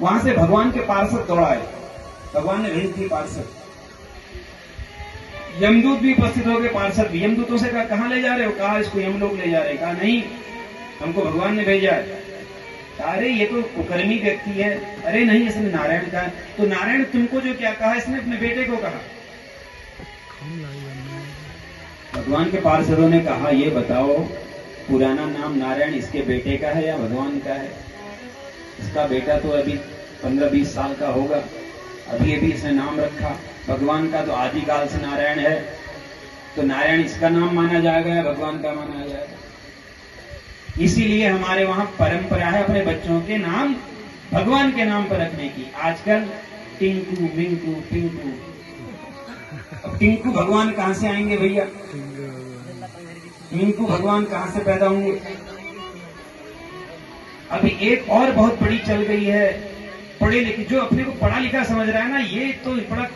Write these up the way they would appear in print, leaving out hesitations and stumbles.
वहां से भगवान के पार्षद दौड़ाए, भगवान ने भेज दिए पार्षद। यमदूत भी उपस्थित हो गए, पार्षद भी। यमदूतों से कहा कहां ले जा रहे हो? कहा इसको यमलोक ले जा रहे हैं। कहा नहीं, हमको भगवान ने भेजा है। अरे ये तो कुकर्मी व्यक्ति है। अरे नहीं, इसने नारायण कहा। तो नारायण तुमको जो क्या कहा, इसने अपने बेटे को कहा। भगवान के पार्षदों ने कहा ये बताओ, पुराना नाम नारायण इसके बेटे का है या भगवान का है? इसका बेटा तो अभी 15-20 साल का होगा, अभी इसने नाम रखा। भगवान का तो आदिकाल से नारायण है, तो नारायण इसका नाम माना जाएगा या भगवान का माना जाएगा? इसीलिए हमारे वहां परंपरा है अपने बच्चों के नाम भगवान के नाम पर रखने की। आजकल टिंकू, मिंकू, पिंकू। अब टिंकू भगवान कहां से आएंगे भैया? मिंकू भगवान कहां से पैदा होंगे? अभी एक और बहुत बड़ी चल गई है, पढ़े लिखे, जो अपने को पढ़ा लिखा समझ रहा है ना, ये तो बड़ा,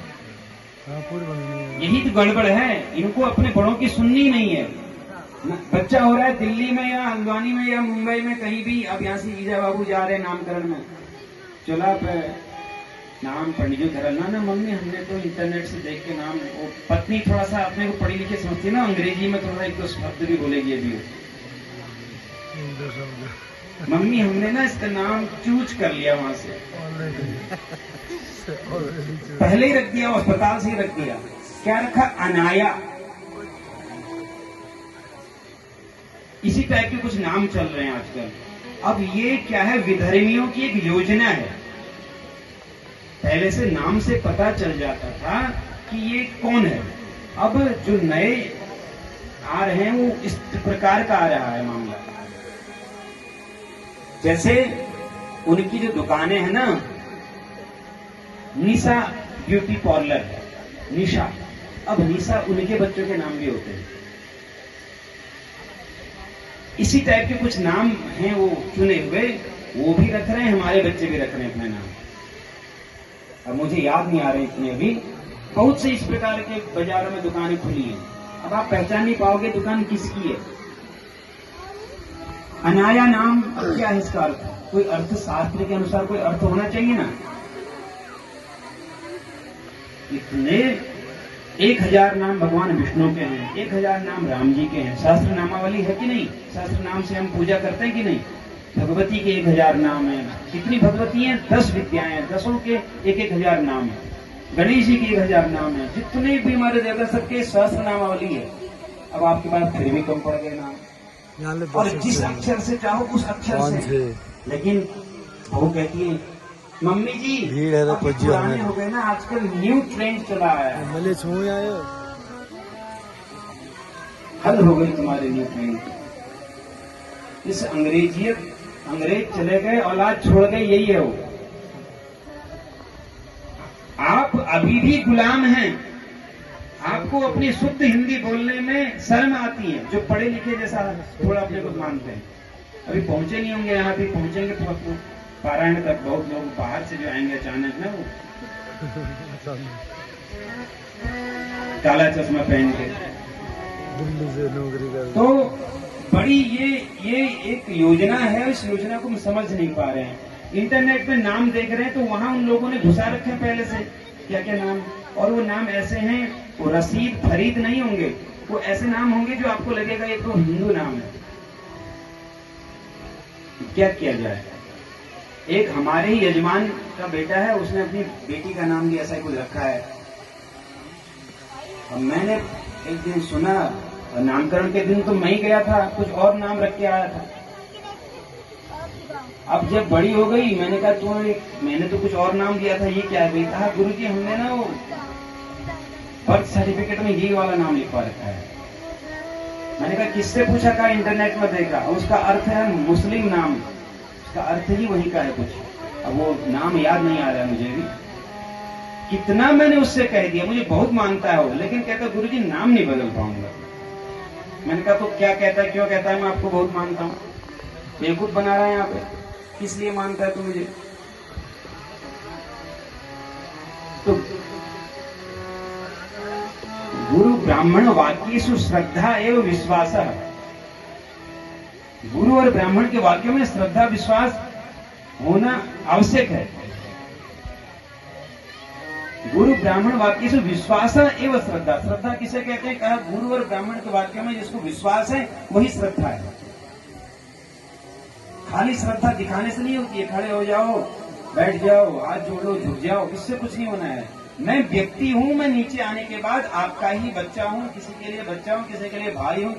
यही तो गड़बड़ है। इनको अपने बड़ों की सुननी नहीं है। बच्चा हो रहा है दिल्ली में या हल्द्वानी में या मुंबई में कहीं भी, अब यहाँ से ईजा बाबू जा रहे हैं नामकरण में, चला पे नाम पंडित जी धरल ना मम्मी हमने तो इंटरनेट से देख के नाम। वो पत्नी थोड़ा सा अपने को पढ़ी लिखी समझती है ना, अंग्रेजी में थोड़ा एक दो शब्द भी बोलेगी अभी। मम्मी हमने ना इसका नाम चूज कर लिया वहां से, पहले ही रख दिया, अस्पताल से ही रख दिया। क्या रखा? अनाया। इसी टाइप के कुछ नाम चल रहे हैं आजकल। अब ये क्या है? विधर्मियों की एक योजना है। पहले से नाम से पता चल जाता था कि ये कौन है। अब जो नए आ रहे हैं वो इस प्रकार का आ रहा है मामला। जैसे उनकी जो दुकानें हैं ना, निशा ब्यूटी पार्लर, निशा, अब निशा उनके बच्चों के नाम भी होते हैं। इसी टाइप के कुछ नाम हैं वो चुने हुए, वो भी रख रहे हैं, हमारे बच्चे भी रख रहे हैं अपने नाम। अब मुझे याद नहीं आ रहे इतने अभी। बहुत से इस प्रकार के बाजारों में दुकानें खुली हैं। अब आप पहचान नहीं पाओगे दुकान किसकी है। अनाया नाम, अब क्या है इसका अर्थ? कोई अर्थ, शास्त्र के अनुसार कोई अर्थ होना चाहिए ना। इतने 1000 नाम भगवान विष्णु के हैं, 1000 नाम राम जी के हैं। शास्त्र नामावली है कि नहीं? शास्त्र नाम से हम पूजा करते हैं कि नहीं? भगवती के 1000 नाम है। कितनी भगवती हैं? 10 विद्याएं हैं, 10 के 1000 नाम है। गणेश जी के 1000 नाम है। जितने भी हमारे देवता सबके सहस्त्र नामावली है। अब आपके पास फिर भी कम पड़ गए नाम, और जिस अक्षर से चाहो उस अक्षर से। लेकिन वो कहती है मम्मी जी पुराने हो गए ना, आजकल न्यू ट्रेंड चला है। हल हो गई तुम्हारे न्यू ट्रेंड। इस अंग्रेज चले गए, औलाद छोड़ गए, यही है वो। आप अभी भी गुलाम हैं। आपको अपनी शुद्ध हिंदी बोलने में शर्म आती है, जो पढ़े लिखे जैसा थोड़ा अपने को मानते हैं। अभी पहुंचे नहीं होंगे, यहाँ भी पहुंचेंगे तो पारायण तक। बहुत लोग बाहर से जो आएंगे अचानक ना, वो काला चश्मा पहन के, तो बड़ी ये एक योजना है। इस योजना को हम समझ नहीं पा रहे हैं। इंटरनेट पे नाम देख रहे हैं तो वहां उन लोगों ने घुसा रखे हैं पहले से क्या क्या नाम, और वो नाम ऐसे हैं, वो रसीद फरीद नहीं होंगे, वो ऐसे नाम होंगे जो आपको लगेगा ये तो हिंदू नाम है। क्या किया जाए? एक हमारे ही यजमान का बेटा है, उसने अपनी बेटी का नाम भी ऐसा ही कुछ रखा है। अब मैंने एक दिन सुना, नामकरण के दिन तो मैं ही गया था, कुछ और नाम रख के आया था। अब जब बड़ी हो गई, मैंने कहा मैंने तो कुछ और नाम दिया था, ये क्या है? कहा गुरुजी हमने ना वो बर्थ सर्टिफिकेट में ये वाला नाम लिखवा रखा है। मैंने कहा किससे पूछा? कहा इंटरनेट में देखा। उसका अर्थ है मुस्लिम नाम, उसका अर्थ ही वही का है कुछ। अब वो नाम याद नहीं आ रहा है मुझे भी। कितना मैंने उससे कह दिया, मुझे बहुत मानता है वो, लेकिन कहता गुरुजी नाम नहीं बदल पाऊंगा। मैंने कहा तो क्या कहता है, क्यों कहता है मैं आपको बहुत मानता हूँ? बेवकूफ बना रहा है यहाँ पे, किस लिए मानता है तू मुझे? तो गुरु ब्राह्मण वाक्येषु श्रद्धा एवं विश्वास। गुरु और ब्राह्मण के वाक्यों में श्रद्धा विश्वास होना आवश्यक है। गुरु ब्राह्मण वाक्य से विश्वास एवं श्रद्धा। श्रद्धा किसे कहते हैं? कहा गुरु और ब्राह्मण के वाक्य में जिसको विश्वास है वही श्रद्धा है। खाली श्रद्धा दिखाने से नहीं होती है, खड़े हो जाओ, बैठ जाओ, हाथ जोड़ो, झुक जाओ, इससे कुछ नहीं होना है। मैं व्यक्ति हूं, मैं नीचे आने के बाद आपका ही बच्चा हूं, किसी के लिए बच्चा हूं, किसी के लिए भाई हूं,